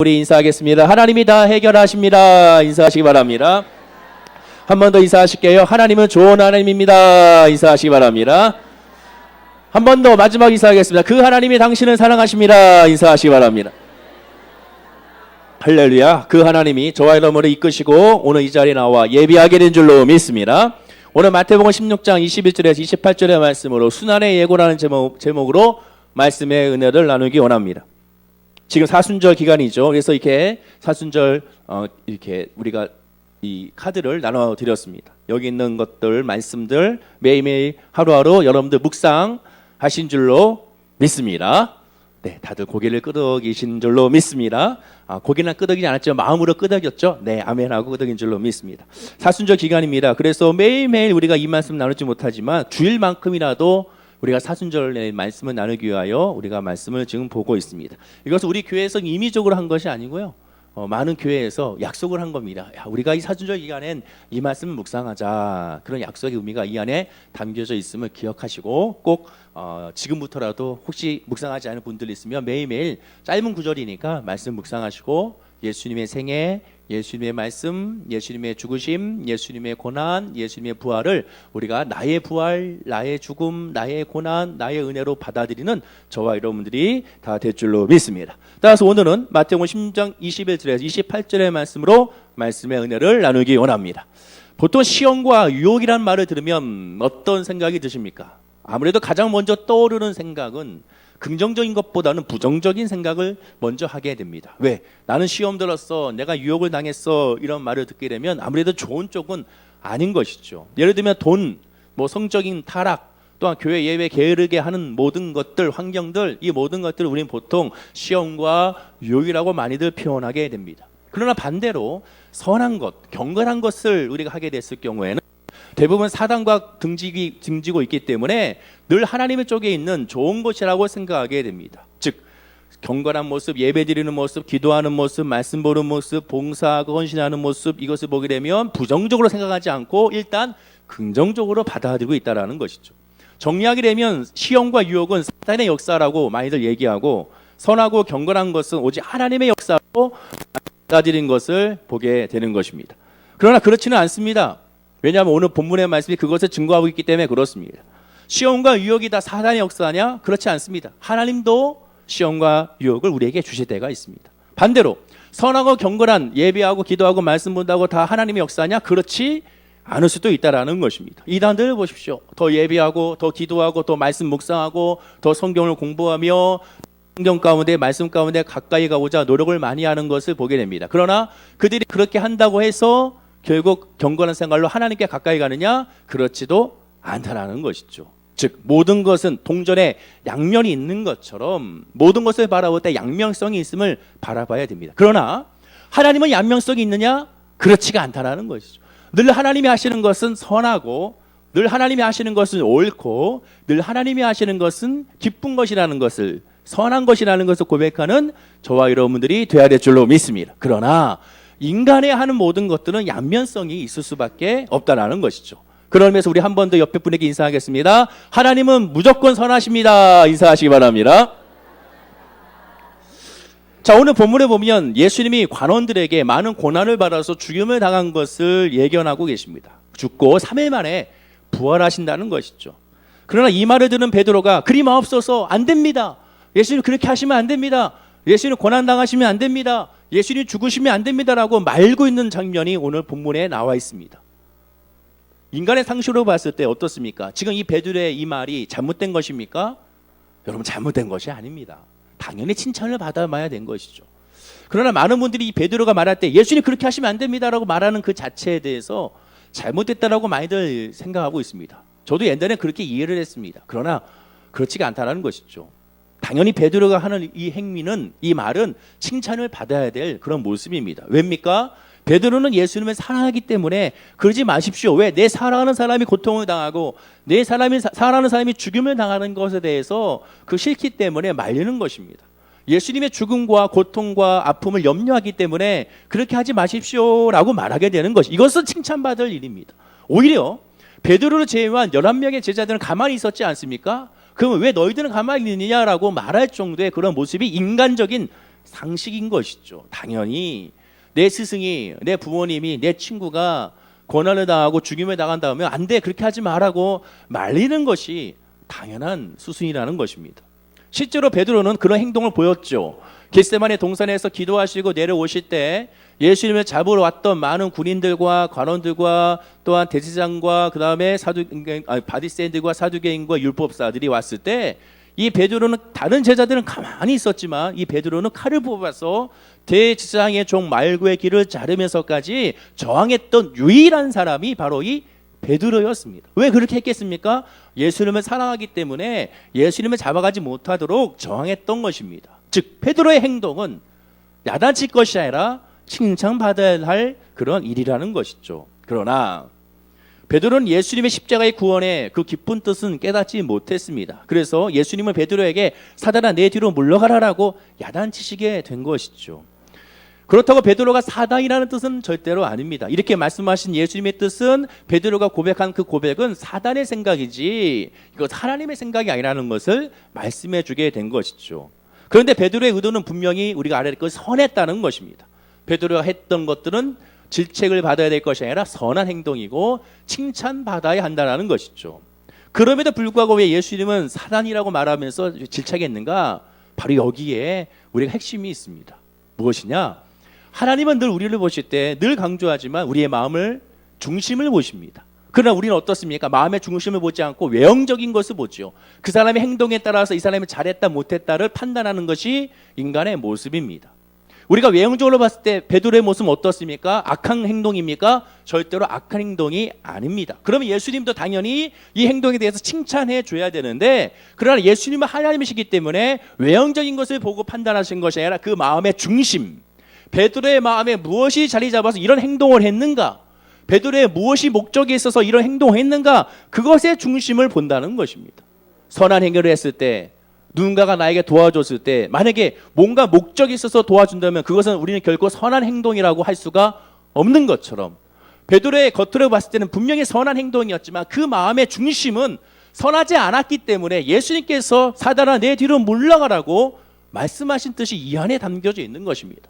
우리 인사하겠습니다. 하나님이 다 해결하십니다. 인사하시기 바랍니다. 한 번 더 인사하실게요. 하나님은 좋은 하나님입니다. 인사하시기 바랍니다. 한 번 더 마지막 인사하겠습니다. 그 하나님이 당신을 사랑하십니다. 인사하시기 바랍니다. 할렐루야. 그 하나님이 저와 여러분을 이끄시고 오늘 이 자리에 나와 예비하게 된 줄로 믿습니다. 오늘 마태복음 16장 21절에서 28절의 말씀으로 순환의 예고라는 제목으로 말씀의 은혜를 나누기 원합니다. 지금 사순절 기간이죠. 그래서 이렇게 사순절 이렇게 우리가 이 카드를 나눠 드렸습니다. 여기 있는 것들 말씀들 매일매일 하루하루 여러분들 묵상하신 줄로 믿습니다. 네, 다들 고개를 끄덕이신 줄로 믿습니다. 고개는 끄덕이지 않았죠. 마음으로 끄덕였죠. 네, 아멘하고 끄덕인 줄로 믿습니다. 사순절 기간입니다. 그래서 매일매일 우리가 이 말씀 나누지 못하지만 주일만큼이라도 우리가 사순절의 말씀을 나누기 위하여 우리가 말씀을 지금 보고 있습니다. 이것은 우리 교회에서 임의적으로 한 것이 아니고요. 많은 교회에서 약속을 한 겁니다. 야, 우리가 이 사순절 기간엔 이 말씀을 묵상하자. 그런 약속의 의미가 이 안에 담겨져 있음을 기억하시고 꼭 지금부터라도 혹시 묵상하지 않은 분들 있으면 매일매일 짧은 구절이니까 말씀 묵상하시고 예수님의 생애, 예수님의 말씀, 예수님의 죽으심, 예수님의 고난, 예수님의 부활을 우리가 나의 부활, 나의 죽음, 나의 고난, 나의 은혜로 받아들이는 저와 여러분들이 다 될 줄로 믿습니다. 따라서 오늘은 마태복음 16장 21절에서 28절의 말씀으로 말씀의 은혜를 나누기 원합니다. 보통 시험과 유혹이라는 말을 들으면 어떤 생각이 드십니까? 아무래도 가장 먼저 떠오르는 생각은 긍정적인 것보다는 부정적인 생각을 먼저 하게 됩니다. 왜? 나는 시험 들었어, 내가 유혹을 당했어, 이런 말을 듣게 되면 아무래도 좋은 쪽은 아닌 것이죠. 예를 들면 돈, 성적인 타락, 또한 교회 예외 게으르게 하는 모든 것들, 환경들, 이 모든 것들을 우리는 보통 시험과 유혹이라고 많이들 표현하게 됩니다. 그러나 반대로 선한 것, 경건한 것을 우리가 하게 됐을 경우에는 대부분 사단과 등지고 있기 때문에 늘 하나님의 쪽에 있는 좋은 것이라고 생각하게 됩니다. 즉 경건한 모습, 예배드리는 모습, 기도하는 모습, 말씀 보는 모습, 봉사하고 헌신하는 모습, 이것을 보게 되면 부정적으로 생각하지 않고 일단 긍정적으로 받아들이고 있다는 것이죠. 정리하게 되면 시험과 유혹은 사단의 역사라고 많이들 얘기하고 선하고 경건한 것은 오직 하나님의 역사로 받아들인 것을 보게 되는 것입니다. 그러나 그렇지는 않습니다. 왜냐하면 오늘 본문의 말씀이 그것을 증거하고 있기 때문에 그렇습니다. 시험과 유혹이 다 사단의 역사냐? 그렇지 않습니다. 하나님도 시험과 유혹을 우리에게 주실 때가 있습니다. 반대로 선하고 경건한 예배하고 기도하고 말씀 본다고 다 하나님의 역사냐? 그렇지 않을 수도 있다는 것입니다. 이단들 보십시오. 더 예배하고 더 기도하고 더 말씀 묵상하고 더 성경을 공부하며 성경 가운데 말씀 가운데 가까이 가고자 노력을 많이 하는 것을 보게 됩니다. 그러나 그들이 그렇게 한다고 해서 결국 경건한 생활로 하나님께 가까이 가느냐? 그렇지도 않다라는 것이죠. 즉 모든 것은 동전에 양면이 있는 것처럼 모든 것을 바라볼 때 양면성이 있음을 바라봐야 됩니다. 그러나 하나님은 양면성이 있느냐? 그렇지가 않다라는 것이죠. 늘 하나님이 하시는 것은 선하고 늘 하나님이 하시는 것은 옳고 늘 하나님이 하시는 것은 기쁜 것이라는 것을 선한 것이라는 것을 고백하는 저와 여러분들이 되어야 될 줄로 믿습니다. 그러나 인간의 하는 모든 것들은 양면성이 있을 수밖에 없다는 것이죠. 그러면서 우리 한 번 더 옆에 분에게 인사하겠습니다. 하나님은 무조건 선하십니다. 인사하시기 바랍니다. 자, 오늘 본문에 보면 예수님이 관원들에게 많은 고난을 받아서 죽임을 당한 것을 예견하고 계십니다. 죽고 3일 만에 부활하신다는 것이죠. 그러나 이 말을 듣는 베드로가 그리 마옵소서, 안 됩니다. 예수님 그렇게 하시면 안 됩니다. 예수님 고난 당하시면 안 됩니다. 예수님 죽으시면 안 됩니다라고 말고 있는 장면이 오늘 본문에 나와 있습니다. 인간의 상식으로 봤을 때 어떻습니까? 지금 이 베드로의 이 말이 잘못된 것입니까? 여러분, 잘못된 것이 아닙니다. 당연히 칭찬을 받아봐야 된 것이죠. 그러나 많은 분들이 이 베드로가 말할 때 예수님 그렇게 하시면 안 됩니다라고 말하는 그 자체에 대해서 잘못됐다라고 많이들 생각하고 있습니다. 저도 옛날에 그렇게 이해를 했습니다. 그러나 그렇지가 않다는 것이죠. 당연히 베드로가 하는 이 행위는, 이 말은 칭찬을 받아야 될 그런 모습입니다. 왜입니까? 베드로는 예수님을 사랑하기 때문에 그러지 마십시오. 왜? 내 사랑하는 사람이 고통을 당하고 내 사랑하는 사람이 죽임을 당하는 것에 대해서 그 싫기 때문에 말리는 것입니다. 예수님의 죽음과 고통과 아픔을 염려하기 때문에 그렇게 하지 마십시오라고 말하게 되는 것. 이것은 칭찬받을 일입니다. 오히려 베드로를 제외한 11명의 제자들은 가만히 있었지 않습니까? 그러면 왜 너희들은 가만히 있느냐라고 말할 정도의 그런 모습이 인간적인 상식인 것이죠. 당연히 내 스승이, 내 부모님이, 내 친구가 고난을 당하고 죽임을 당한다면 안 돼, 그렇게 하지 말라고 말리는 것이 당연한 수순이라는 것입니다. 실제로 베드로는 그런 행동을 보였죠. 겟세마네 동산에서 기도하시고 내려오실 때 예수님을 잡으러 왔던 많은 군인들과 관원들과 또한 대제사장과 그 다음에 바리새인들과 사두개인과 율법사들이 왔을 때 이 베드로는, 다른 제자들은 가만히 있었지만 이 베드로는 칼을 뽑아서 대제사장의 종 말고의 길을 자르면서까지 저항했던 유일한 사람이 바로 이 베드로였습니다. 왜 그렇게 했겠습니까? 예수님을 사랑하기 때문에 예수님을 잡아가지 못하도록 저항했던 것입니다. 즉 베드로의 행동은 야단칠 것이 아니라 칭찬받아야 할 그런 일이라는 것이죠. 그러나 베드로는 예수님의 십자가의 구원의 그 깊은 뜻은 깨닫지 못했습니다. 그래서 예수님은 베드로에게 사단아 내 뒤로 물러가라라고 야단치시게 된 것이죠. 그렇다고 베드로가 사단이라는 뜻은 절대로 아닙니다. 이렇게 말씀하신 예수님의 뜻은 베드로가 고백한 그 고백은 사단의 생각이지 이것 하나님의 생각이 아니라는 것을 말씀해 주게 된 것이죠. 그런데 베드로의 의도는 분명히 우리가 알아야 될 것은 선했다는 것입니다. 베드로가 했던 것들은 질책을 받아야 될 것이 아니라 선한 행동이고 칭찬받아야 한다는 것이죠. 그럼에도 불구하고 왜 예수님은 사단이라고 말하면서 질책했는가? 바로 여기에 우리가 핵심이 있습니다. 무엇이냐? 하나님은 늘 우리를 보실 때 늘 강조하지만 우리의 마음을 중심을 보십니다. 그러나 우리는 어떻습니까? 마음의 중심을 보지 않고 외형적인 것을 보죠. 그 사람의 행동에 따라서 이 사람이 잘했다 못했다를 판단하는 것이 인간의 모습입니다. 우리가 외형적으로 봤을 때 베드로의 모습은 어떻습니까? 악한 행동입니까? 절대로 악한 행동이 아닙니다. 그러면 예수님도 당연히 이 행동에 대해서 칭찬해 줘야 되는데, 그러나 예수님은 하나님이시기 때문에 외형적인 것을 보고 판단하신 것이 아니라 그 마음의 중심, 베드로의 마음에 무엇이 자리 잡아서 이런 행동을 했는가, 베드로의 무엇이 목적이 있어서 이런 행동을 했는가, 그것의 중심을 본다는 것입니다. 선한 행위를 했을 때, 누군가가 나에게 도와줬을 때 만약에 뭔가 목적이 있어서 도와준다면 그것은 우리는 결코 선한 행동이라고 할 수가 없는 것처럼, 베드로의 겉으로 봤을 때는 분명히 선한 행동이었지만 그 마음의 중심은 선하지 않았기 때문에 예수님께서 사단아 내 뒤로 물러가라고 말씀하신 뜻이 이 안에 담겨져 있는 것입니다.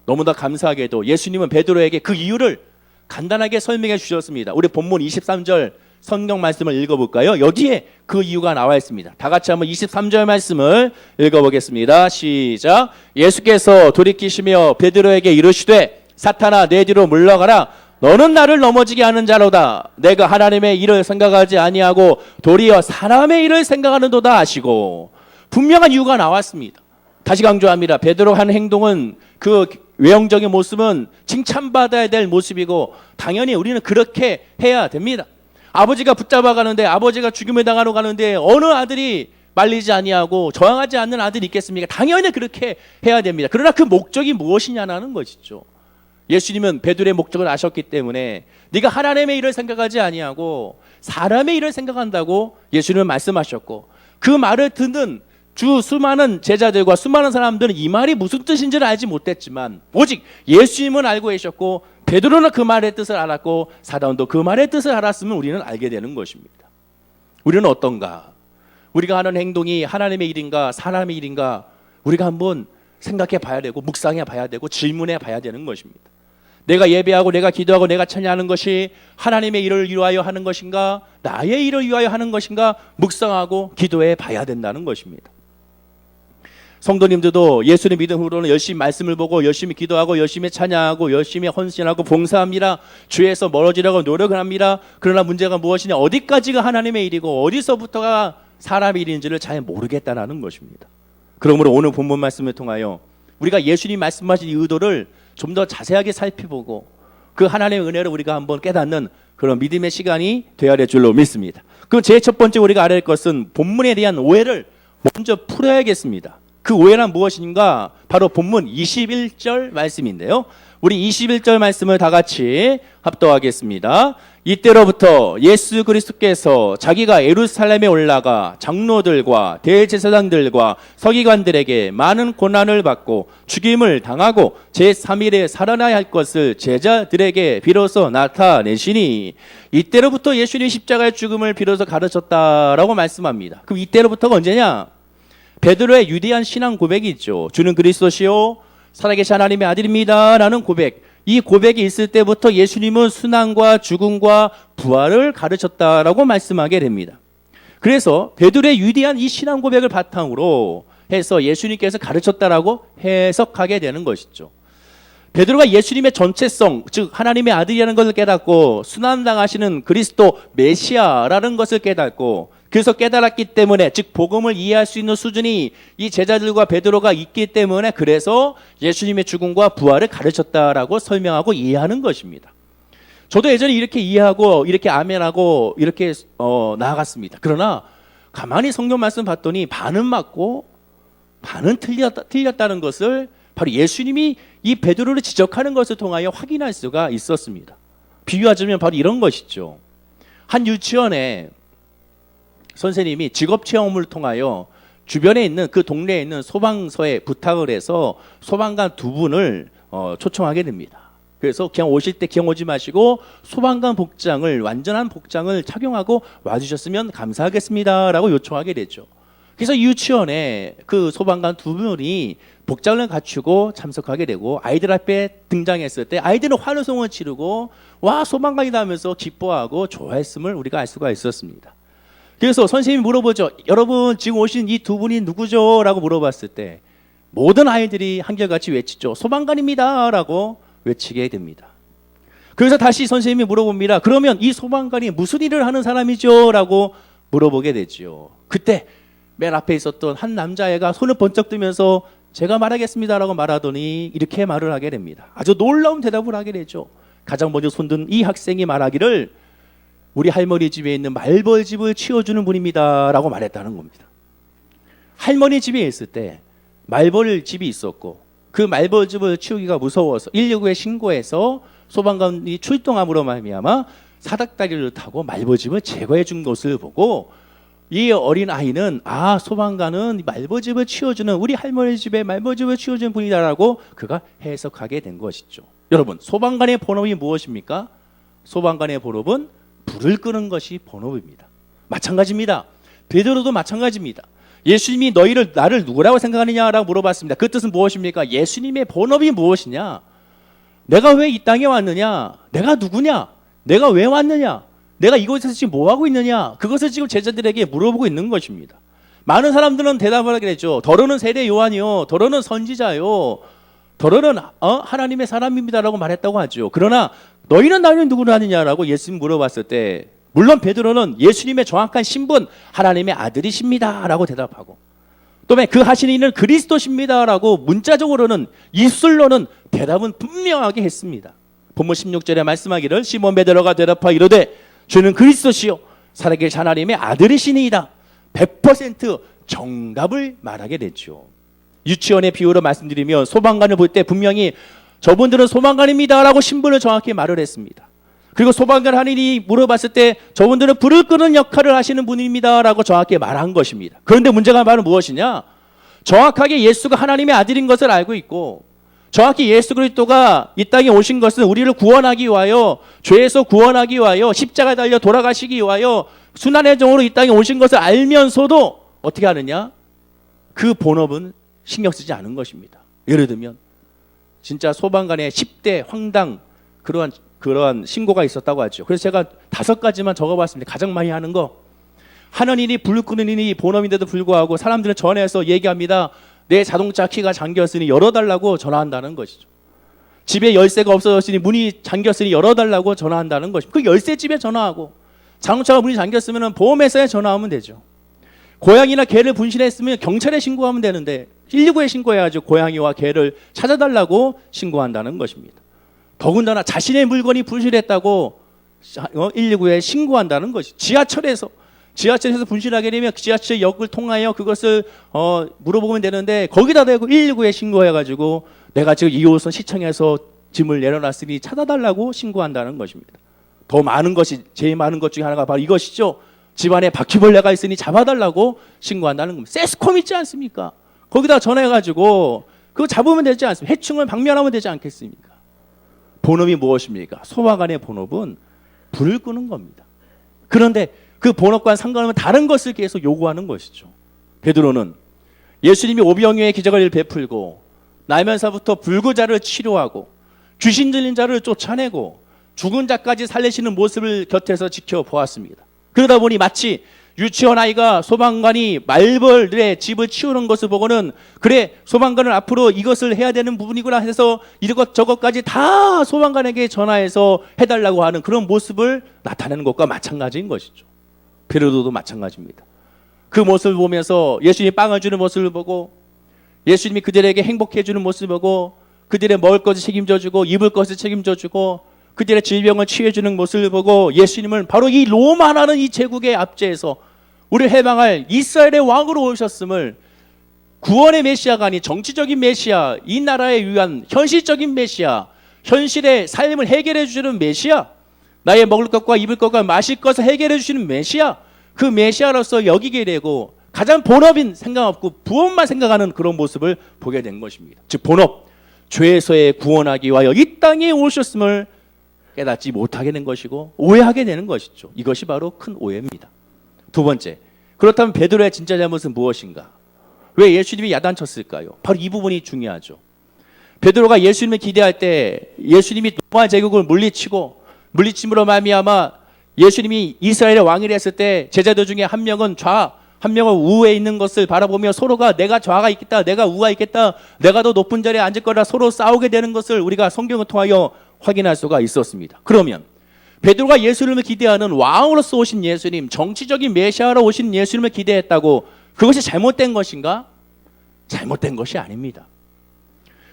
너무나 감사하게도 예수님은 베드로에게 그 이유를 간단하게 설명해 주셨습니다. 우리 본문 23절 성경 말씀을 읽어볼까요? 여기에 그 이유가 나와 있습니다. 다 같이 한번 23절 말씀을 읽어보겠습니다. 시작. 예수께서 돌이키시며 베드로에게 이르시되 사탄아 내 뒤로 물러가라. 너는 나를 넘어지게 하는 자로다. 내가 하나님의 일을 생각하지 아니하고 도리어 사람의 일을 생각하는도다 하시고, 분명한 이유가 나왔습니다. 다시 강조합니다. 베드로가 하는 행동은, 그 외형적인 모습은 칭찬받아야 될 모습이고 당연히 우리는 그렇게 해야 됩니다. 아버지가 붙잡아 가는데, 아버지가 죽임을 당하러 가는데 어느 아들이 말리지 아니하고 저항하지 않는 아들이 있겠습니까? 당연히 그렇게 해야 됩니다. 그러나 그 목적이 무엇이냐는 것이죠. 예수님은 베드로의 목적을 아셨기 때문에 네가 하나님의 일을 생각하지 아니하고 사람의 일을 생각한다고 예수님은 말씀하셨고, 그 말을 듣는 주 수많은 제자들과 수많은 사람들은 이 말이 무슨 뜻인지를 알지 못했지만 오직 예수님은 알고 계셨고 베드로는 그 말의 뜻을 알았고 사단도 그 말의 뜻을 알았으면 우리는 알게 되는 것입니다. 우리는 어떤가? 우리가 하는 행동이 하나님의 일인가 사람의 일인가 우리가 한번 생각해 봐야 되고 묵상해 봐야 되고 질문해 봐야 되는 것입니다. 내가 예배하고 내가 기도하고 내가 찬양하는 것이 하나님의 일을 위하여 하는 것인가 나의 일을 위하여 하는 것인가 묵상하고 기도해 봐야 된다는 것입니다. 성도님들도 예수님 믿음 후로는 열심히 말씀을 보고 열심히 기도하고 열심히 찬양하고 열심히 헌신하고 봉사합니다. 주에서 멀어지려고 노력을 합니다. 그러나 문제가 무엇이냐, 어디까지가 하나님의 일이고 어디서부터가 사람의 일인지를 잘 모르겠다는 것입니다. 그러므로 오늘 본문 말씀을 통하여 우리가 예수님 말씀하신 이 의도를 좀 더 자세하게 살펴보고 그 하나님의 은혜를 우리가 한번 깨닫는 그런 믿음의 시간이 되어야 될 줄로 믿습니다. 그럼 제일 첫 번째 우리가 알아야 할 것은 본문에 대한 오해를 먼저 풀어야겠습니다. 그 오해란 무엇인가? 바로 본문 21절 말씀인데요. 우리 21절 말씀을 다 같이 합독하겠습니다. 이때로부터 예수 그리스도께서 자기가 예루살렘에 올라가 장로들과 대제사장들과 서기관들에게 많은 고난을 받고 죽임을 당하고 제3일에 살아나야 할 것을 제자들에게 비로소 나타내시니, 이때로부터 예수님이 십자가의 죽음을 비로소 가르쳤다라고 말씀합니다. 그럼 이때로부터가 언제냐? 베드로의 위대한 신앙 고백이 있죠. 주는 그리스도시요 살아계신 하나님의 아들입니다 라는 고백. 이 고백이 있을 때부터 예수님은 순환과 죽음과 부활을 가르쳤다라고 말씀하게 됩니다. 그래서 베드로의 위대한 이 신앙 고백을 바탕으로 해서 예수님께서 가르쳤다라고 해석하게 되는 것이죠. 베드로가 예수님의 전체성, 즉 하나님의 아들이라는 것을 깨닫고 순환당하시는 그리스도 메시아라는 것을 깨닫고, 그래서 깨달았기 때문에, 즉 복음을 이해할 수 있는 수준이 이 제자들과 베드로가 있기 때문에, 그래서 예수님의 죽음과 부활을 가르쳤다라고 설명하고 이해하는 것입니다. 저도 예전에 이렇게 이해하고 이렇게 아멘하고 이렇게 나아갔습니다. 그러나 가만히 성경 말씀 봤더니 반은 맞고 반은 틀렸다는 것을 바로 예수님이 이 베드로를 지적하는 것을 통하여 확인할 수가 있었습니다. 비유하자면 바로 이런 것이죠. 한 유치원에 선생님이 직업체험을 통하여 주변에 있는 그 동네에 있는 소방서에 부탁을 해서 소방관 2분을 초청하게 됩니다. 그래서 그냥 오실 때 기억 오지 마시고 소방관 복장을, 완전한 복장을 착용하고 와주셨으면 감사하겠습니다 라고 요청하게 되죠. 그래서 유치원에 그 소방관 2분이 복장을 갖추고 참석하게 되고, 아이들 앞에 등장했을 때 아이들은 환호성을 지르고 와 소방관이다 하면서 기뻐하고 좋아했음을 우리가 알 수가 있었습니다. 그래서 선생님이 물어보죠. 여러분 지금 오신 이 2분이 누구죠? 라고 물어봤을 때 모든 아이들이 한결같이 외치죠. 소방관입니다 라고 외치게 됩니다. 그래서 다시 선생님이 물어봅니다. 그러면 이 소방관이 무슨 일을 하는 사람이죠? 라고 물어보게 되죠. 그때 맨 앞에 있었던 한 남자애가 손을 번쩍 뜨면서 제가 말하겠습니다 라고 말하더니 이렇게 말을 하게 됩니다. 아주 놀라운 대답을 하게 되죠. 가장 먼저 손든 이 학생이 말하기를 우리 할머니 집에 있는 말벌집을 치워주는 분입니다 라고 말했다는 겁니다. 할머니 집에 있을 때 말벌집이 있었고 그 말벌집을 치우기가 무서워서 119에 신고해서 소방관이 출동함으로 말미암아 사닥다리를 타고 말벌집을 제거해 준 것을 보고 이 어린 아이는 소방관은 말벌집을 치워주는, 우리 할머니 집에 말벌집을 치워주는 분이다라고 그가 해석하게 된 것이죠. 여러분, 소방관의 본업이 무엇입니까? 소방관의 본업은 불을 끄는 것이 본업입니다. 마찬가지입니다. 베드로도 마찬가지입니다. 예수님이 나를 누구라고 생각하느냐라고 물어봤습니다. 그 뜻은 무엇입니까? 예수님의 본업이 무엇이냐? 내가 왜 이 땅에 왔느냐? 내가 누구냐? 내가 왜 왔느냐? 내가 이곳에서 지금 뭐하고 있느냐? 그것을 지금 제자들에게 물어보고 있는 것입니다. 많은 사람들은 대답을 하게 되죠. 더러는 세례 요한이요, 더러는 선지자요, 더러는 하나님의 사람입니다라고 말했다고 하죠. 그러나 너희는 나를 누구로 하느냐라고 예수님 물어봤을 때 물론 베드로는 예수님의 정확한 신분, 하나님의 아들이십니다라고 대답하고, 또 그 하시는 이는 그리스도십니다라고 문자적으로는, 입술로는 대답은 분명하게 했습니다. 본문 16절에 말씀하기를 시몬 베드로가 대답하여 이르되 주는 그리스도시요 살아계신 하나님의 아들이시니이다. 100% 정답을 말하게 됐죠. 유치원의 비유로 말씀드리면 소방관을 볼 때 분명히 저분들은 소방관입니다라고 신분을 정확히 말을 했습니다. 그리고 소방관 하인이 물어봤을 때 저분들은 불을 끄는 역할을 하시는 분입니다라고 정확히 말한 것입니다. 그런데 문제가 바로 무엇이냐? 정확하게 예수가 하나님의 아들인 것을 알고 있고, 정확히 예수 그리스도가 이 땅에 오신 것은 우리를 구원하기 위하여, 죄에서 구원하기 위하여 십자가에 달려 돌아가시기 위하여 순환의 종으로 이 땅에 오신 것을 알면서도 어떻게 하느냐? 그 본업은 신경 쓰지 않은 것입니다. 예를 들면 진짜 소방관의 10대 황당 그러한 신고가 있었다고 하죠. 그래서 제가 5가지만 적어봤습니다. 가장 많이 하는 거, 하는 일이 불 끄는 일이 본업인데도 불구하고 사람들은 전화해서 얘기합니다. 내 자동차 키가 잠겼으니 열어달라고 전화한다는 것이죠. 집에 열쇠가 없어졌으니 문이 잠겼으니 열어달라고 전화한다는 것입니다. 그 열쇠집에 전화하고, 자동차가 문이 잠겼으면 보험회사에 전화하면 되죠. 고양이나 개를 분실했으면 경찰에 신고하면 되는데 119에 신고해가지고 고양이와 개를 찾아달라고 신고한다는 것입니다. 더군다나 자신의 물건이 분실했다고 119에 신고한다는 것이, 지하철에서 분실하게 되면 지하철역을 통하여 그것을 물어보면 되는데 거기다 대고 119에 신고해가지고 내가 지금 2호선 시청에서 짐을 내려놨으니 찾아달라고 신고한다는 것입니다. 더 많은 것이, 제일 많은 것 중에 하나가 바로 이것이죠. 집안에 바퀴벌레가 있으니 잡아달라고 신고한다는 겁니다. 세스콤 있지 않습니까? 거기다 전화해가지고 그거 잡으면 되지 않습니까? 해충을 박멸하면 되지 않겠습니까? 본업이 무엇입니까? 소방관의 본업은 불을 끄는 겁니다. 그런데 그 본업과는 상관없는 다른 것을 계속 요구하는 것이죠. 베드로는 예수님이 오병이어의 기적을 베풀고 나면서부터 불구자를 치료하고 귀신 들린 자를 쫓아내고 죽은 자까지 살리시는 모습을 곁에서 지켜보았습니다. 그러다 보니 마치 유치원 아이가 소방관이 말벌들의 집을 치우는 것을 보고는 그래, 소방관은 앞으로 이것을 해야 되는 부분이구나 해서 이것 저것까지 다 소방관에게 전화해서 해달라고 하는 그런 모습을 나타내는 것과 마찬가지인 것이죠. 베드로도 마찬가지입니다. 그 모습을 보면서 예수님이 빵을 주는 모습을 보고 예수님이 그들에게 행복해 주는 모습을 보고 그들의 먹을 것을 책임져 주고 입을 것을 책임져 주고 그들의 질병을 치유해 주는 모습을 보고 예수님은 바로 이 로마라는 이 제국의 압제에서 우리를 해방할 이스라엘의 왕으로 오셨음을, 구원의 메시아가 아닌 정치적인 메시아, 이 나라에 위한 현실적인 메시아, 현실의 삶을 해결해 주시는 메시아, 나의 먹을 것과 입을 것과 마실 것을 해결해 주시는 메시아, 그 메시아로서 여기게 되고 가장 본업인 생각 없고 부업만 생각하는 그런 모습을 보게 된 것입니다. 즉 본업, 죄에서의 구원하기 위하여 이 땅에 오셨음을 깨닫지 못하게 된 것이고 오해하게 되는 것이죠. 이것이 바로 큰 오해입니다. 두 번째, 그렇다면 베드로의 진짜 잘못은 무엇인가? 왜 예수님이 야단쳤을까요? 바로 이 부분이 중요하죠. 베드로가 예수님을 기대할 때 예수님이 로마 제국을 물리침으로 말미암아 예수님이 이스라엘의 왕이 됐을 때 제자들 중에 한 명은 좌, 한 명은 우에 있는 것을 바라보며 서로가 내가 좌가 있겠다, 내가 우가 있겠다, 내가 더 높은 자리에 앉을 거라 서로 싸우게 되는 것을 우리가 성경을 통하여 확인할 수가 있었습니다. 그러면 베드로가 예수님을 기대하는 왕으로서 오신 예수님, 정치적인 메시아로 오신 예수님을 기대했다고 그것이 잘못된 것인가? 잘못된 것이 아닙니다.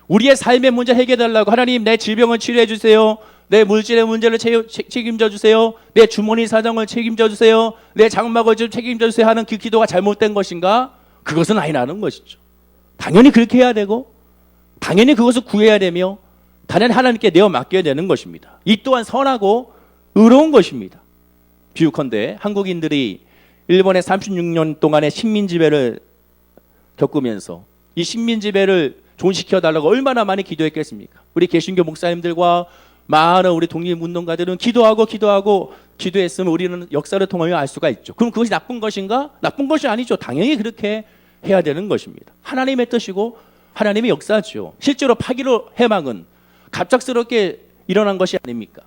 우리의 삶의 문제 해결해달라고 하나님 내 질병을 치료해 주세요, 내 물질의 문제를 책임져 주세요, 내 주머니 사정을 책임져 주세요, 내 장막을 좀 책임져 주세요 하는 그 기도가 잘못된 것인가? 그것은 아니라는 것이죠. 당연히 그렇게 해야 되고 당연히 그것을 구해야 되며 당연히 하나님께 내어 맡겨야 되는 것입니다. 이 또한 선하고 의로운 것입니다. 비유컨대 한국인들이 일본의 36년 동안의 식민지배를 겪으면서 이 식민지배를 종식시켜달라고 얼마나 많이 기도했겠습니까? 우리 개신교 목사님들과 많은 우리 독립운동가들은 기도했으면 우리는 역사를 통하여 알 수가 있죠. 그럼 그것이 나쁜 것인가? 나쁜 것이 아니죠. 당연히 그렇게 해야 되는 것입니다. 하나님의 뜻이고 하나님의 역사죠. 실제로 8.15 해방은 갑작스럽게 일어난 것이 아닙니까?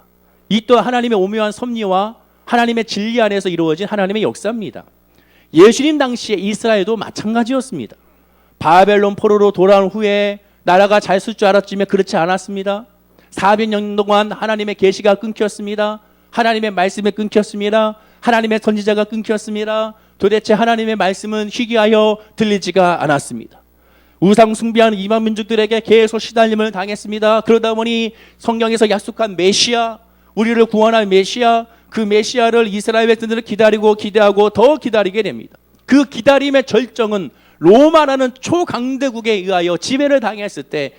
이 또한 하나님의 오묘한 섭리와 하나님의 진리 안에서 이루어진 하나님의 역사입니다. 예수님 당시에 이스라엘도 마찬가지였습니다. 바벨론 포로로 돌아온 후에 나라가 잘 쓸 줄 알았지만 그렇지 않았습니다. 400년 동안 하나님의 계시가 끊겼습니다. 하나님의 말씀이 끊겼습니다. 하나님의 선지자가 끊겼습니다. 도대체 하나님의 말씀은 희귀하여 들리지가 않았습니다. 우상 숭배하는 이방 민족들에게 계속 시달림을 당했습니다. 그러다 보니 성경에서 약속한 메시아, 우리를 구원할 메시아, 그 메시아를 이스라엘 백성들을 기다리고 기대하고 더 기다리게 됩니다. 그 기다림의 절정은 로마라는 초강대국에 의하여 지배를 당했을 때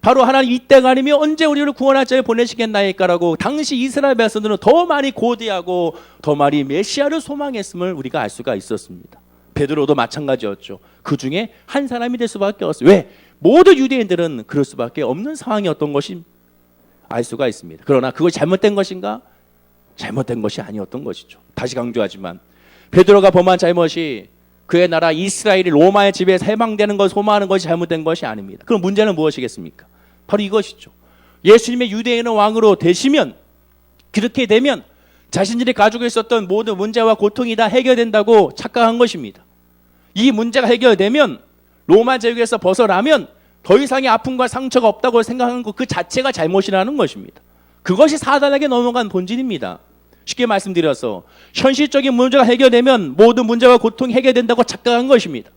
바로 하나님 이때가 아니면 언제 우리를 구원할 자를 보내시겠나이까라고 당시 이스라엘 백성들은 더 많이 고대하고 더 많이 메시아를 소망했음을 우리가 알 수가 있었습니다. 베드로도 마찬가지였죠. 그 중에 한 사람이 될 수밖에 없어요. 왜? 모든 유대인들은 그럴 수밖에 없는 상황이었던 것이 알 수가 있습니다. 그러나 그것이 잘못된 것인가? 잘못된 것이 아니었던 것이죠. 다시 강조하지만 베드로가 범한 잘못이 그의 나라 이스라엘이 로마의 지배에서 해방되는 것을 소망하는 것이 잘못된 것이 아닙니다. 그럼 문제는 무엇이겠습니까? 바로 이것이죠. 예수님의 유대인의 왕으로 되시면, 그렇게 되면 자신들이 가지고 있었던 모든 문제와 고통이 다 해결된다고 착각한 것입니다. 이 문제가 해결되면, 로마 제국에서 벗어나면 더 이상의 아픔과 상처가 없다고 생각하는 것 그 자체가 잘못이라는 것입니다. 그것이 사단에게 넘어간 본질입니다. 쉽게 말씀드려서 현실적인 문제가 해결되면 모든 문제와 고통이 해결된다고 착각한 것입니다.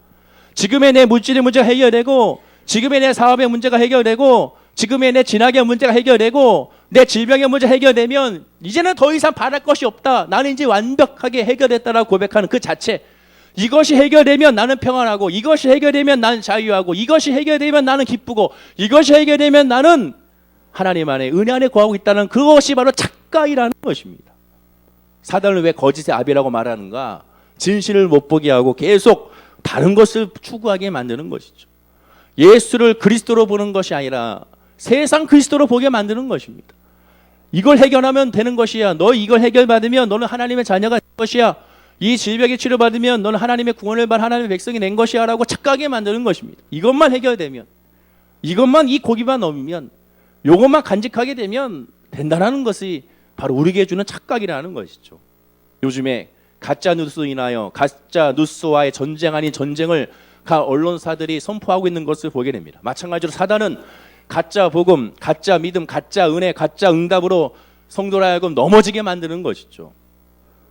지금의 내 물질의 문제가 해결되고, 지금의 내 사업의 문제가 해결되고, 지금의 내 진학의 문제가 해결되고, 내 질병의 문제가 해결되면 이제는 더 이상 바랄 것이 없다, 나는 이제 완벽하게 해결했다라고 고백하는 그 자체, 이것이 해결되면 나는 평안하고, 이것이 해결되면 나는 자유하고, 이것이 해결되면 나는 기쁘고, 이것이 해결되면 나는 하나님 안에 은혜 안에 거하고 있다는 그것이 바로 착각이라는 것입니다. 사단을 왜 거짓의 아비라고 말하는가? 진실을 못 보게 하고 계속 다른 것을 추구하게 만드는 것이죠. 예수를 그리스도로 보는 것이 아니라 세상 그리스도로 보게 만드는 것입니다. 이걸 해결하면 되는 것이야, 너 이걸 해결받으면 너는 하나님의 자녀가 될 것이야, 이 질병에 치료받으면 너는 하나님의 구원을 받아 하나님의 백성이 된 것이야 라고 착각하게 만드는 것입니다. 이것만 해결되면, 이것만 이 고기만 넘으면, 이것만 간직하게 되면 된다는 것이 바로 우리에게 주는 착각이라는 것이죠. 요즘에 가짜 뉴스로 인하여 가짜 뉴스와의 전쟁 아닌 전쟁을 언론사들이 선포하고 있는 것을 보게 됩니다. 마찬가지로 사단은 가짜 복음, 가짜 믿음, 가짜 은혜, 가짜 응답으로 성도를 하여금 넘어지게 만드는 것이죠.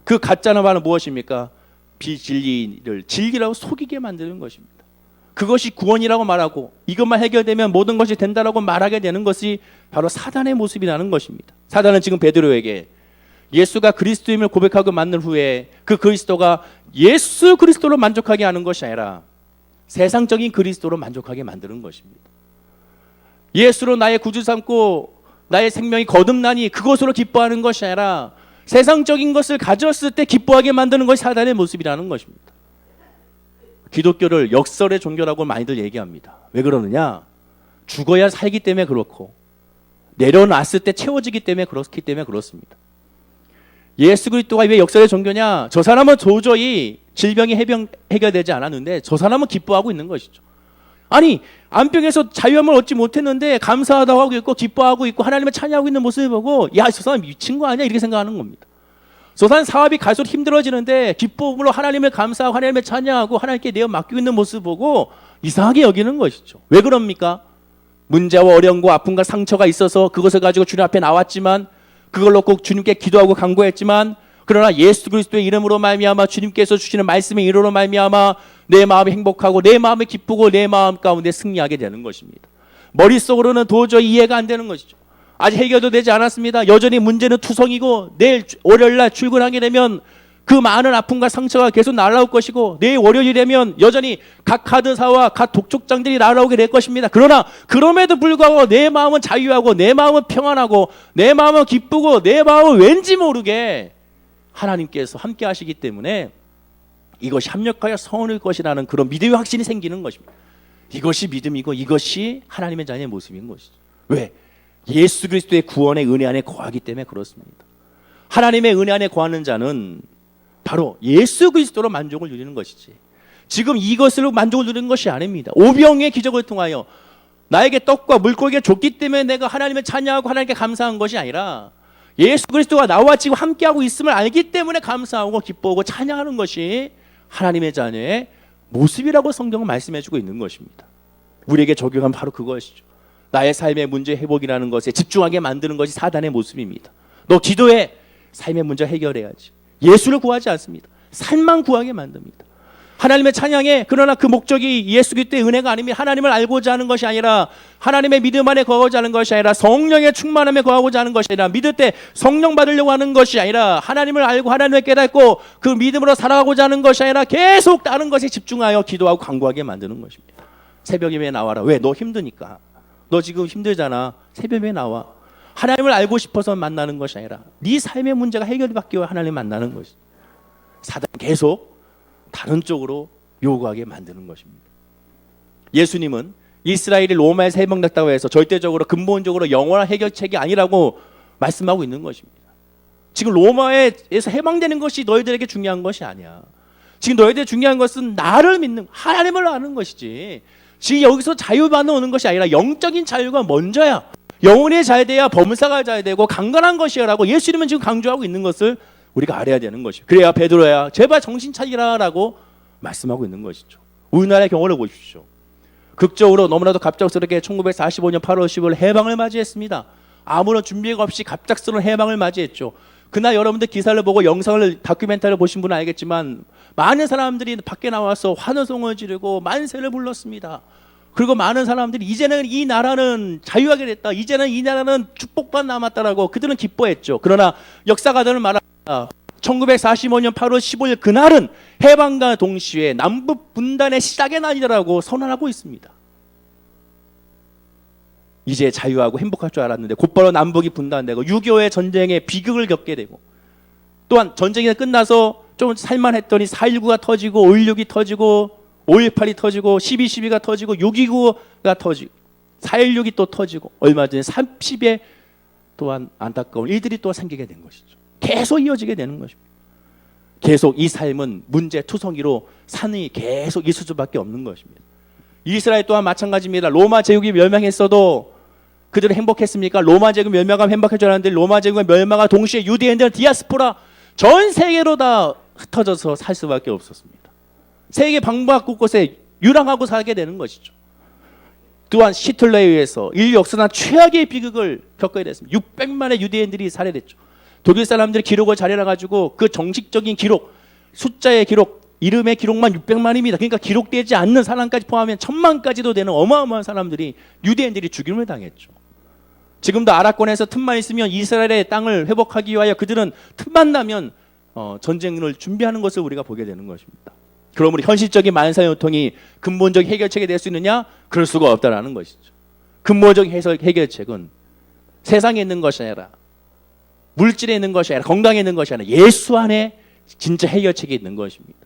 그 가짜는 바로 무엇입니까? 비진리를 진리라고 속이게 만드는 것입니다. 그것이 구원이라고 말하고 이것만 해결되면 모든 것이 된다라고 말하게 되는 것이 바로 사단의 모습이라는 것입니다. 사단은 지금 베드로에게 예수가 그리스도임을 고백하고 만난 후에 그 그리스도가 예수 그리스도로 만족하게 하는 것이 아니라 세상적인 그리스도로 만족하게 만드는 것입니다. 예수로 나의 구주 삼고 나의 생명이 거듭나니 그것으로 기뻐하는 것이 아니라 세상적인 것을 가졌을 때 기뻐하게 만드는 것이 사단의 모습이라는 것입니다. 기독교를 역설의 종교라고 많이들 얘기합니다. 왜 그러느냐? 죽어야 살기 때문에 그렇고 내려놨을 때 채워지기 때문에 그렇습니다. 예수 그리스도가 왜 역설의 종교냐? 저 사람은 도저히 질병이 해결되지 않았는데 저 사람은 기뻐하고 있는 것이죠. 아니, 암병에서 자유함을 얻지 못했는데 감사하다고 하고 있고 기뻐하고 있고 하나님을 찬양하고 있는 모습을 보고 야, 저 사람 미친 거 아니야? 이렇게 생각하는 겁니다. 저 사람 사업이 갈수록 힘들어지는데 기쁨으로 하나님을 감사하고 하나님을 찬양하고 하나님께 내어 맡기고 있는 모습을 보고 이상하게 여기는 것이죠. 왜 그럽니까? 문제와 어려움과 아픔과 상처가 있어서 그것을 가지고 주님 앞에 나왔지만 그걸 놓고 주님께 기도하고 간구했지만 그러나 예수 그리스도의 이름으로 말미암아 주님께서 주시는 말씀의 이름으로 말미암아 내 마음이 행복하고 내 마음이 기쁘고 내 마음 가운데 승리하게 되는 것입니다. 머릿속으로는 도저히 이해가 안 되는 것이죠. 아직 해결도 되지 않았습니다. 여전히 문제는 투성이고 내일 월요일날 출근하게 되면 그 많은 아픔과 상처가 계속 날아올 것이고 내일 월요일이 되면 여전히 각 카드사와 각 독촉장들이 날아오게 될 것입니다. 그러나 그럼에도 불구하고 내 마음은 자유하고 내 마음은 평안하고 내 마음은 기쁘고 내 마음은 왠지 모르게 하나님께서 함께 하시기 때문에 이것이 합력하여 성원일 것이라는 그런 믿음의 확신이 생기는 것입니다. 이것이 믿음이고 이것이 하나님의 자녀의 모습인 것이죠. 왜? 예수 그리스도의 구원의 은혜 안에 거하기 때문에 그렇습니다. 하나님의 은혜 안에 거하는 자는 바로 예수 그리스도로 만족을 누리는 것이지 지금 이것으로 만족을 누리는 것이 아닙니다. 오병의 기적을 통하여 나에게 떡과 물고기가 줬기 때문에 내가 하나님을 찬양하고 하나님께 감사한 것이 아니라 예수 그리스도가 나와 지금 함께하고 있음을 알기 때문에 감사하고 기뻐하고 찬양하는 것이 하나님의 자녀의 모습이라고 성경은 말씀해주고 있는 것입니다. 우리에게 적용한 바로 그것이죠. 나의 삶의 문제 회복이라는 것에 집중하게 만드는 것이 사단의 모습입니다. 너 기도해. 삶의 문제 해결해야지. 예수를 구하지 않습니다. 삶만 구하게 만듭니다. 하나님의 찬양에 그러나 그 목적이 예수 그리스도의 은혜가 아니면 하나님을 알고자 하는 것이 아니라 하나님의 믿음 안에 거하고자 하는 것이 아니라 성령의 충만함에 거하고자 하는 것이 아니라 믿을 때 성령 받으려고 하는 것이 아니라 하나님을 알고 하나님을 깨닫고 그 믿음으로 살아가고자 하는 것이 아니라 계속 다른 것에 집중하여 기도하고 간구하게 만드는 것입니다. 새벽 예배에 나와라. 왜? 너 힘드니까. 너 지금 힘들잖아. 새벽 예배에 나와. 하나님을 알고 싶어서 만나는 것이 아니라 네 삶의 문제가 해결받기 위해 하나님을 만나는 것이 사단 계속 다른 쪽으로 요구하게 만드는 것입니다. 예수님은 이스라엘이 로마에서 해방됐다고 해서 절대적으로 근본적으로 영원한 해결책이 아니라고 말씀하고 있는 것입니다. 지금 로마에서 해방되는 것이 너희들에게 중요한 것이 아니야. 지금 너희들에게 중요한 것은 나를 믿는 하나님을 아는 것이지 지금 여기서 자유받는 오는 것이 아니라 영적인 자유가 먼저야. 영혼이 잘 돼야 범사가 잘 되고 강건한 것이야라고 예수님은 지금 강조하고 있는 것을 우리가 알아야 되는 것이죠. 그래야 베드로야 제발 정신 차리라라고 말씀하고 있는 것이죠. 우리나라의 경우를 보십시오. 극적으로 너무나도 갑작스럽게 1945년 8월 10일 해방을 맞이했습니다. 아무런 준비가 없이 갑작스러운 해방을 맞이했죠. 그날 여러분들 기사를 보고 영상을 다큐멘터리를 보신 분은 알겠지만 많은 사람들이 밖에 나와서 환호성을 지르고 만세를 불렀습니다. 그리고 많은 사람들이 이제는 이 나라는 자유하게 됐다. 이제는 이 나라는 축복만 남았다라고 그들은 기뻐했죠. 그러나 역사가들은 말합니다. 1945년 8월 15일 그날은 해방과 동시에 남북 분단의 시작의 날이라고 선언하고 있습니다. 이제 자유하고 행복할 줄 알았는데 곧바로 남북이 분단되고 6.25의 전쟁에 비극을 겪게 되고 또한 전쟁이 끝나서 좀 살만했더니 4.19가 터지고 5.16이 터지고 5.18이 터지고 12.12가 터지고 6.29가 터지고 4.16이 또 터지고 얼마 전에 30의 또한 안타까운 일들이 또 생기게 된 것이죠. 계속 이어지게 되는 것입니다. 계속 이 삶은 문제투성이로 산이 계속 있을 수밖에 없는 것입니다. 이스라엘 또한 마찬가지입니다. 로마 제국이 멸망했어도 그들은 행복했습니까? 로마 제국 멸망하면 행복할 줄 알았는데 로마 제국의 멸망과 동시에 유대인들은 디아스포라 전 세계로 다 흩어져서 살 수밖에 없었습니다. 세계 방방 곳곳에 유랑하고 살게 되는 것이죠. 또한 히틀러에 의해서 인류 역사상 최악의 비극을 겪어야 됐습니다. 600만의 유대인들이 살해됐죠. 독일 사람들이 기록을 잘 해놔가지고 그 정식적인 기록, 숫자의 기록, 이름의 기록만 600만입니다. 그러니까 기록되지 않는 사람까지 포함하면 1000만까지도 되는 어마어마한 사람들이 유대인들이 죽임을 당했죠. 지금도 아랍권에서 틈만 있으면 이스라엘의 땅을 회복하기 위하여 그들은 틈만 나면 전쟁을 준비하는 것을 우리가 보게 되는 것입니다. 그러므로 현실적인 만사형통이 근본적인 해결책이 될 수 있느냐? 그럴 수가 없다라는 것이죠. 근본적인 해결책은 세상에 있는 것이 아니라 물질에 있는 것이 아니라 건강에 있는 것이 아니라 예수 안에 진짜 해결책이 있는 것입니다.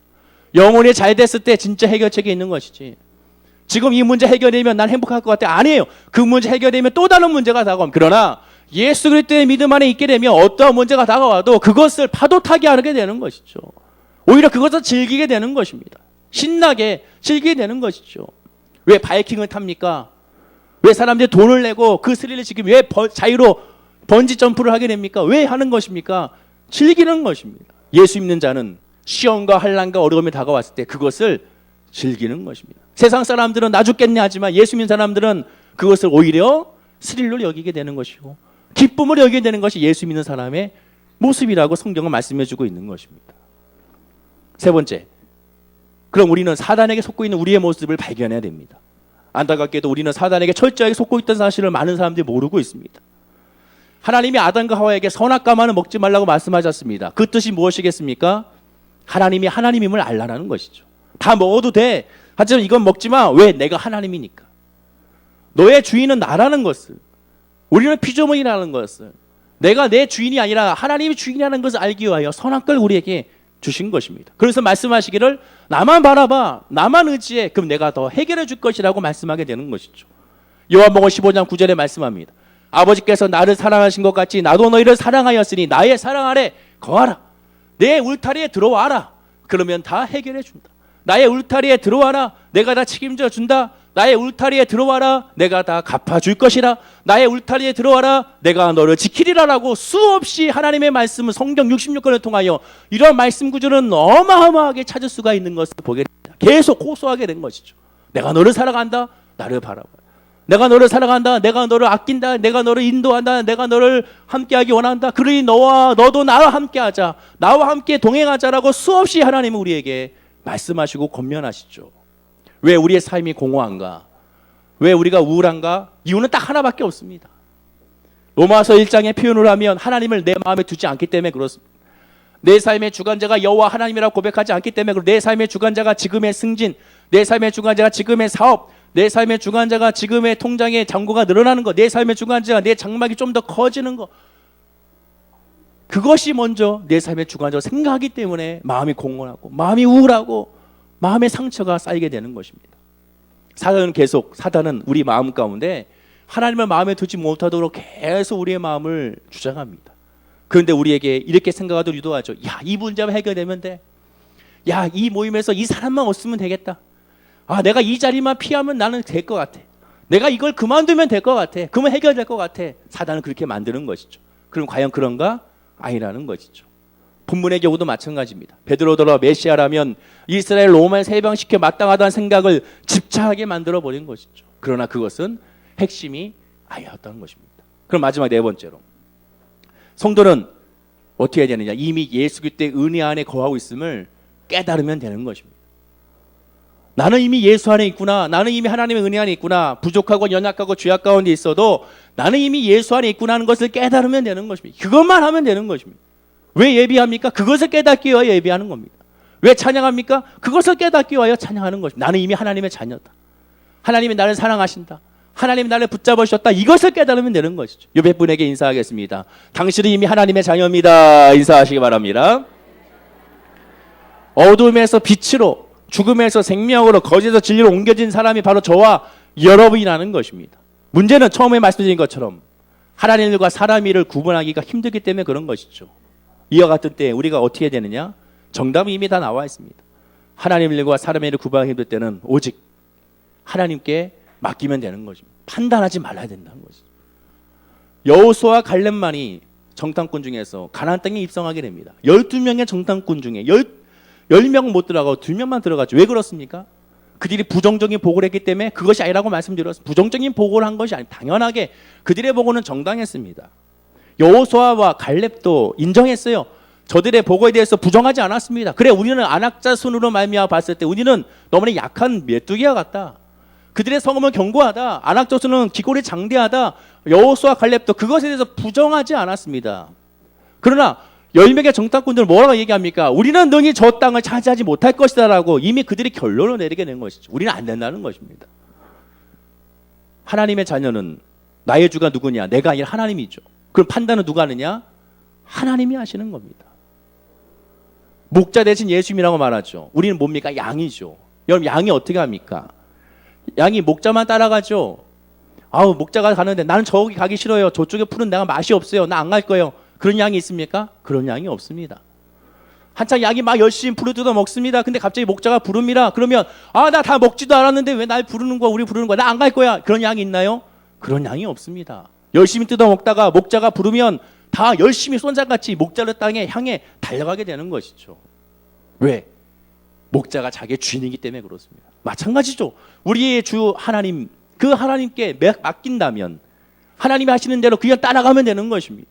영혼이 잘 됐을 때 진짜 해결책이 있는 것이지. 지금 이 문제 해결되면 난 행복할 것 같아. 아니에요. 그 문제 해결되면 또 다른 문제가 다가옵니다. 그러나 예수 그리스도의 믿음 안에 있게 되면 어떠한 문제가 다가와도 그것을 파도 타게 하게 되는 것이죠. 오히려 그것을 즐기게 되는 것입니다. 신나게 즐기게 되는 것이죠. 왜 바이킹을 탑니까? 왜 사람들이 돈을 내고 그 스릴을 지금 왜 자유로 번지 점프를 하게 됩니까? 왜 하는 것입니까? 즐기는 것입니다. 예수 믿는 자는 시험과 환난과 어려움이 다가왔을 때 그것을 즐기는 것입니다. 세상 사람들은 나 죽겠네 하지만 예수 믿는 사람들은 그것을 오히려 스릴로 여기게 되는 것이고 기쁨을 여기게 되는 것이 예수 믿는 사람의 모습이라고 성경은 말씀해 주고 있는 것입니다. 세 번째, 그럼 우리는 사단에게 속고 있는 우리의 모습을 발견해야 됩니다. 안타깝게도 우리는 사단에게 철저하게 속고 있던 사실을 많은 사람들이 모르고 있습니다. 하나님이 아담과 하와에게 선악과만은 먹지 말라고 말씀하셨습니다. 그 뜻이 무엇이겠습니까? 하나님이 하나님임을 알라는 것이죠. 다 먹어도 돼. 하지만 이건 먹지 마. 왜? 내가 하나님이니까. 너의 주인은 나라는 것을, 우리는 피조물이라는 것을, 내가 내 주인이 아니라 하나님이 주인이라는 것을 알기 위하여 선악과를 우리에게 주신 것입니다. 그래서 말씀하시기를 나만 바라봐, 나만 의지해, 그럼 내가 더 해결해 줄 것이라고 말씀하게 되는 것이죠. 요한복음 15장 9절에 말씀합니다. 아버지께서 나를 사랑하신 것 같이 나도 너희를 사랑하였으니 나의 사랑 아래 거하라. 내 울타리에 들어와라. 그러면 다 해결해 준다. 나의 울타리에 들어와라. 내가 다 책임져 준다. 나의 울타리에 들어와라. 내가 다 갚아줄 것이라. 나의 울타리에 들어와라. 내가 너를 지키리라라고 수없이 하나님의 말씀을 성경 66권을 통하여 이런 말씀 구조는 어마어마하게 찾을 수가 있는 것을 보게 됩니다. 계속 호소하게 된 것이죠. 내가 너를 사랑한다. 나를 바라봐. 내가 너를 사랑한다. 내가 너를 아낀다. 내가 너를 인도한다. 내가 너를 함께하기 원한다. 그러니 너도 나와 함께하자. 나와 함께 동행하자라고 수없이 하나님은 우리에게 말씀하시고 권면하시죠. 왜 우리의 삶이 공허한가? 왜 우리가 우울한가? 이유는 딱 하나밖에 없습니다. 로마서 1장의 표현을 하면 하나님을 내 마음에 두지 않기 때문에 그렇습니다. 내 삶의 주관자가 여호와 하나님이라고 고백하지 않기 때문에 내 삶의 주관자가 지금의 승진, 내 삶의 주관자가 지금의 사업, 내 삶의 주관자가 지금의 통장의 잔고가 늘어나는 것, 내 삶의 주관자가 내 장막이 좀 더 커지는 것, 그것이 먼저 내 삶의 주관자로 생각하기 때문에 마음이 공허하고 마음이 우울하고 마음의 상처가 쌓이게 되는 것입니다. 사단은 우리 마음 가운데 하나님을 마음에 두지 못하도록 계속 우리의 마음을 주장합니다. 그런데 우리에게 이렇게 생각하도록 유도하죠. 야, 이 문제만 해결되면 돼. 야, 이 모임에서 이 사람만 없으면 되겠다. 아, 내가 이 자리만 피하면 나는 될 것 같아. 내가 이걸 그만두면 될 것 같아. 그러면 해결될 것 같아. 사단은 그렇게 만드는 것이죠. 그럼 과연 그런가? 아니라는 것이죠. 본문의 경우도 마찬가지입니다. 베드로더러 메시아라면 이스라엘 로마에 세병시켜 마땅하다는 생각을 집착하게 만들어버린 것이죠. 그러나 그것은 핵심이 아니었다는 것입니다. 그럼 마지막 네 번째로, 성도는 어떻게 해야 되느냐? 이미 예수 그리스도의 은혜 안에 거하고 있음을 깨달으면 되는 것입니다. 나는 이미 예수 안에 있구나. 나는 이미 하나님의 은혜 안에 있구나. 부족하고 연약하고 죄악 가운데 있어도 나는 이미 예수 안에 있구나 하는 것을 깨달으면 되는 것입니다. 그것만 하면 되는 것입니다. 왜 예비합니까? 그것을 깨닫기 위하여 예비하는 겁니다. 왜 찬양합니까? 그것을 깨닫기 위하여 찬양하는 것입니다. 나는 이미 하나님의 자녀다. 하나님이 나를 사랑하신다. 하나님이 나를 붙잡으셨다. 이것을 깨달으면 되는 것이죠. 옆에 분에게 인사하겠습니다. 당신은 이미 하나님의 자녀입니다. 인사하시기 바랍니다. 어둠에서 빛으로, 죽음에서 생명으로, 거짓에서 진리로 옮겨진 사람이 바로 저와 여러분이라는 것입니다. 문제는 처음에 말씀드린 것처럼 하나님과 사람 일을 구분하기가 힘들기 때문에 그런 것이죠. 이와 같은 때 우리가 어떻게 해야 되느냐? 정답은 이미 다 나와 있습니다. 하나님의 일과 사람의 일을 구분하기 힘들 때는 오직 하나님께 맡기면 되는 것입니다. 판단하지 말아야 된다는 것이죠. 여호수아와 갈렙만이 정탐꾼 중에서 가나안 땅에 입성하게 됩니다. 12명의 정탐꾼 중에 10명 못 들어가고 2명만 들어갔죠. 왜 그렇습니까? 그들이 부정적인 보고를 했기 때문에 그것이 아니라고 말씀드렸습니다. 부정적인 보고를 한 것이 아니라 당연하게 그들의 보고는 정당했습니다. 여호수아와 갈렙도 인정했어요. 저들의 보고에 대해서 부정하지 않았습니다. 그래, 우리는 안악자손으로 말미암아 봤을 때 우리는 너무나 약한 메뚜기와 같다. 그들의 성음은 견고하다. 안악자손은 기골이 장대하다. 여호수아 갈렙도 그것에 대해서 부정하지 않았습니다. 그러나 10명의 정탐꾼들은 뭐라고 얘기합니까? 우리는 능히 저 땅을 차지하지 못할 것이다 라고 이미 그들이 결론을 내리게 된 것이죠. 우리는 안 된다는 것입니다. 하나님의 자녀는 나의 주가 누구냐? 내가 아니라 하나님이죠. 그럼 판단은 누가 하느냐? 하나님이 하시는 겁니다. 목자 대신 예수님이라고 말하죠. 우리는 뭡니까? 양이죠. 여러분, 양이 어떻게 합니까? 양이 목자만 따라가죠. 아우, 목자가 가는데 나는 저기 가기 싫어요. 저쪽에 풀은 내가 맛이 없어요. 나 안 갈 거예요. 그런 양이 있습니까? 그런 양이 없습니다. 한창 양이 막 열심히 풀을 뜯어 먹습니다. 근데 갑자기 목자가 부릅니다. 그러면 나 다 먹지도 않았는데 왜 날 부르는 거야? 우리 부르는 거야? 나 안 갈 거야. 그런 양이 있나요? 그런 양이 없습니다. 열심히 뜯어 먹다가 목자가 부르면 다 열심히 손자같이 목자를 땅에 향해 달려가게 되는 것이죠. 왜? 목자가 자기의 주인이기 때문에 그렇습니다. 마찬가지죠. 우리의 주 하나님, 그 하나님께 맡긴다면 하나님이 하시는 대로 그냥 따라가면 되는 것입니다.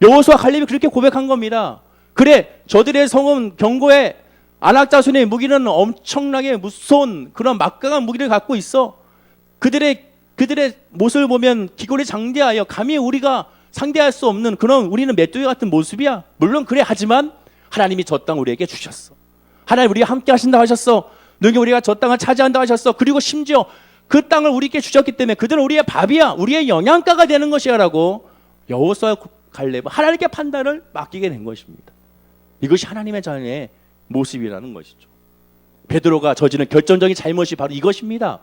여호수아 갈렙이 그렇게 고백한 겁니다. 그래, 저들의 성은 견고해. 안악자손의 무기는 엄청나게 무서운 그런 막강한 무기를 갖고 있어. 그들의 모습을 보면 기골이 장대하여 감히 우리가 상대할 수 없는 그런, 우리는 메뚜기 같은 모습이야. 물론 그래, 하지만 하나님이 저 땅 우리에게 주셨어. 하나님 우리가 함께 하신다고 하셨어. 능히 우리가 저 땅을 차지한다고 하셨어. 그리고 심지어 그 땅을 우리에게 주셨기 때문에 그들은 우리의 밥이야, 우리의 영양가가 되는 것이야 라고 여호수아 갈렙은 하나님께 판단을 맡기게 된 것입니다. 이것이 하나님의 자녀의 모습이라는 것이죠. 베드로가 저지른 결정적인 잘못이 바로 이것입니다.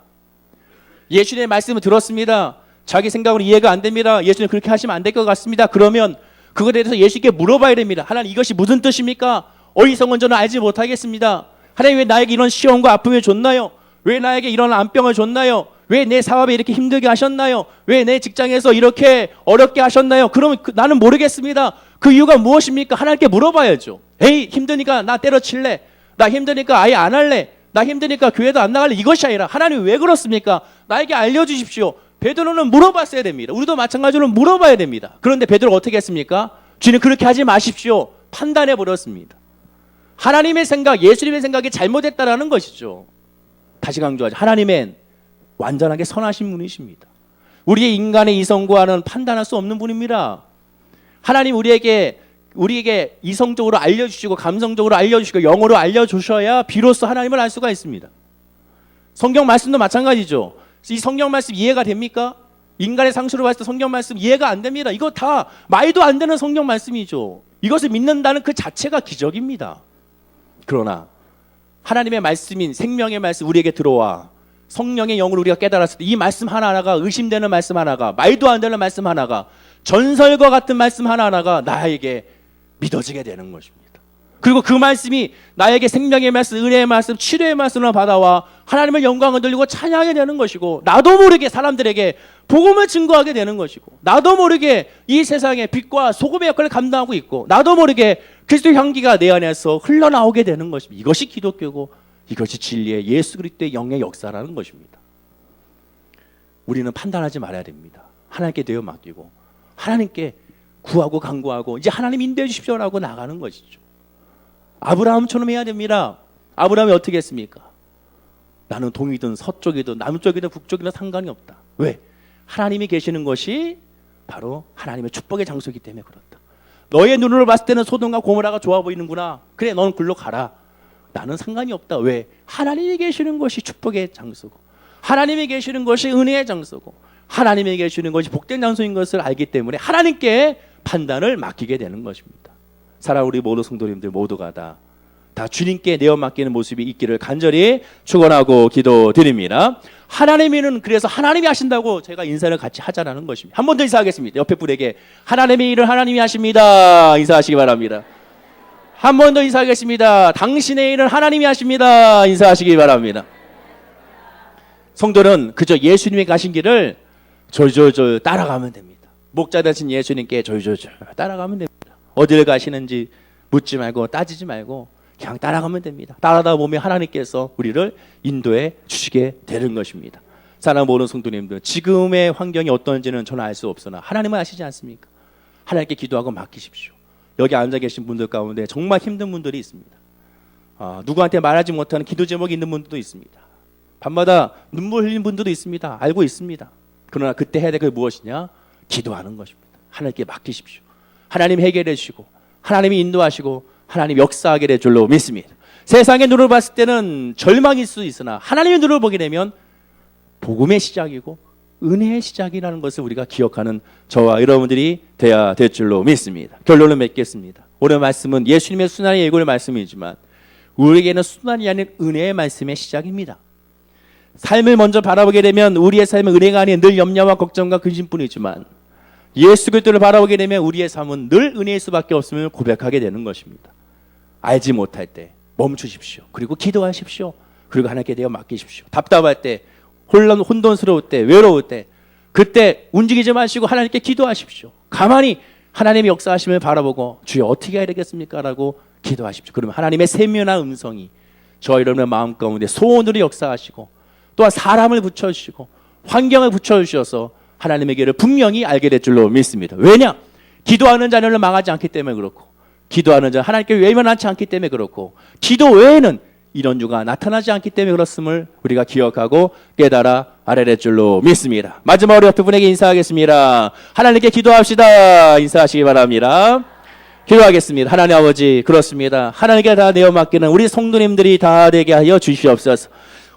예수님의 말씀을 들었습니다. 자기 생각으로 이해가 안 됩니다. 예수님 그렇게 하시면 안 될 것 같습니다. 그러면 그거에 대해서 예수님께 물어봐야 됩니다. 하나님, 이것이 무슨 뜻입니까? 어리석은 저는 알지 못하겠습니다. 하나님, 왜 나에게 이런 시험과 아픔을 줬나요? 왜 나에게 이런 암병을 줬나요? 왜 내 사업에 이렇게 힘들게 하셨나요? 왜 내 직장에서 이렇게 어렵게 하셨나요? 그러면 나는 모르겠습니다. 그 이유가 무엇입니까? 하나님께 물어봐야죠. 에이, 힘드니까 나 때려칠래. 나 힘드니까 아예 안 할래. 나 힘드니까 교회도 안 나갈래. 이것이 아니라 하나님 왜 그렇습니까? 나에게 알려주십시오. 베드로는 물어봤어야 됩니다. 우리도 마찬가지로 물어봐야 됩니다. 그런데 베드로가 어떻게 했습니까? 주님 그렇게 하지 마십시오. 판단해 버렸습니다. 하나님의 생각, 예수님의 생각이 잘못했다라는 것이죠. 다시 강조하죠. 하나님은 완전하게 선하신 분이십니다. 우리의 인간의 이성과는 판단할 수 없는 분입니다. 하나님 우리에게 이성적으로 알려주시고 감성적으로 알려주시고 영어로 알려주셔야 비로소 하나님을 알 수가 있습니다. 성경 말씀도 마찬가지죠. 이 성경 말씀 이해가 됩니까? 인간의 상식으로 봤을 때 성경 말씀 이해가 안 됩니다. 이거 다 말도 안 되는 성경 말씀이죠. 이것을 믿는다는 그 자체가 기적입니다. 그러나 하나님의 말씀인 생명의 말씀 우리에게 들어와 성령의 영으로 우리가 깨달았을 때 이 말씀 하나하나가 의심되는 말씀 하나가 말도 안 되는 말씀 하나가 전설과 같은 말씀 하나하나가 나에게 믿어지게 되는 것입니다. 그리고 그 말씀이 나에게 생명의 말씀, 은혜의 말씀, 치료의 말씀을 받아와 하나님의 영광을 돌리고 찬양하게 되는 것이고 나도 모르게 사람들에게 복음을 증거하게 되는 것이고 나도 모르게 이 세상에 빛과 소금의 역할을 감당하고 있고 나도 모르게 그리스도의 향기가 내 안에서 흘러나오게 되는 것입니다. 이것이 기독교고 이것이 진리의 예수 그리스도의 영의 역사라는 것입니다. 우리는 판단하지 말아야 됩니다. 하나님께 내어 맡기고 하나님께 구하고 간구하고 이제 하나님 인도해 주십시오라고 나가는 것이죠. 아브라함처럼 해야 됩니다. 아브라함이 어떻게 했습니까? 나는 동이든 서쪽이든 남쪽이든 북쪽이든 상관이 없다. 왜? 하나님이 계시는 것이 바로 하나님의 축복의 장소이기 때문에 그렇다. 너의 눈으로 봤을 때는 소돔과 고모라가 좋아 보이는구나. 그래, 너는 글로 가라. 나는 상관이 없다. 왜? 하나님이 계시는 것이 축복의 장소고 하나님이 계시는 것이 은혜의 장소고 하나님이 계시는 것이 복된 장소인 것을 알기 때문에 하나님께 판단을 맡기게 되는 것입니다. 사랑하는 우리 모든 성도님들 모두가 다 주님께 내어 맡기는 모습이 있기를 간절히 축원하고 기도드립니다. 하나님이는 그래서 하나님이 하신다고 제가 인사를 같이 하자라는 것입니다. 한 번 더 인사하겠습니다. 옆에 분에게 하나님의 일을 하나님이 하십니다. 인사하시기 바랍니다. 한 번 더 인사하겠습니다. 당신의 일은 하나님이 하십니다. 인사하시기 바랍니다. 성도는 그저 예수님이 가신 길을 졸졸졸 따라가면 됩니다. 목자 되신 예수님께 졸졸졸 따라가면 됩니다. 어디를 가시는지 묻지 말고 따지지 말고 그냥 따라가면 됩니다. 따라다 보면 하나님께서 우리를 인도해 주시게 되는 것입니다. 사랑 모르는 성도님들, 지금의 환경이 어떤지는 저는 알 수 없으나 하나님은 아시지 않습니까? 하나님께 기도하고 맡기십시오. 여기 앉아 계신 분들 가운데 정말 힘든 분들이 있습니다. 누구한테 말하지 못하는 기도 제목이 있는 분들도 있습니다. 밤마다 눈물 흘리는 분들도 있습니다. 알고 있습니다. 그러나 그때 해야 될 게 무엇이냐? 기도하는 것입니다. 하나님께 맡기십시오. 하나님 해결해 주시고 하나님이 인도하시고 하나님 역사하게 될 줄로 믿습니다. 세상의 눈을 봤을 때는 절망일 수 있으나 하나님의 눈을 보게 되면 복음의 시작이고 은혜의 시작이라는 것을 우리가 기억하는 저와 여러분들이 되어야 될 줄로 믿습니다. 결론을 맺겠습니다. 오늘 말씀은 예수님의 순환의 예고의 말씀이지만 우리에게는 순환이 아닌 은혜의 말씀의 시작입니다. 삶을 먼저 바라보게 되면 우리의 삶은 은혜가 아닌 늘 염려와 걱정과 근심뿐이지만 예수 그리스도를 바라보게 되면 우리의 삶은 늘 은혜일 수밖에 없음을 고백하게 되는 것입니다. 알지 못할 때 멈추십시오. 그리고 기도하십시오. 그리고 하나님께 대어 맡기십시오. 답답할 때, 혼돈스러울 때, 외로울 때 그때 움직이지 마시고 하나님께 기도하십시오. 가만히 하나님의 역사하심을 바라보고 주여 어떻게 해야 되겠습니까? 라고 기도하십시오. 그러면 하나님의 세밀한 음성이 저 여러분의 마음 가운데 소원으로 역사하시고 또한 사람을 붙여주시고 환경을 붙여주셔서 하나님의 길을 분명히 알게 될 줄로 믿습니다. 왜냐? 기도하는 자녀를 망하지 않기 때문에 그렇고 기도하는 자 하나님께 외면하지 않기 때문에 그렇고 기도 외에는 이런 유가 나타나지 않기 때문에 그렇음을 우리가 기억하고 깨달아 알아야 될 줄로 믿습니다. 마지막으로 옆에 분에게 인사하겠습니다. 하나님께 기도합시다. 인사하시기 바랍니다. 기도하겠습니다. 하나님 아버지, 그렇습니다. 하나님께 다 내어 맡기는 우리 성도님들이 다 되게 하여 주시옵소서.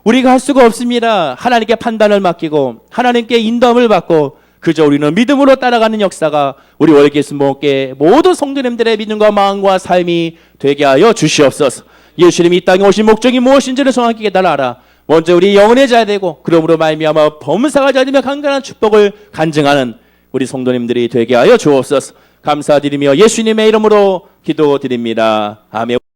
우리가 할 수가 없습니다. 하나님께 판단을 맡기고 하나님께 인도함을 받고 그저 우리는 믿음으로 따라가는 역사가 우리 월계순복음교회 모든 성도님들의 믿음과 마음과 삶이 되게 하여 주시옵소서. 예수님이 이 땅에 오신 목적이 무엇인지를 정확히 깨달아 알아 먼저 우리 영혼의 자 되고 그러므로 말미암아 범사가 자 되며 강건한 축복을 간증하는 우리 성도님들이 되게 하여 주옵소서. 감사드리며 예수님의 이름으로 기도드립니다. 아멘.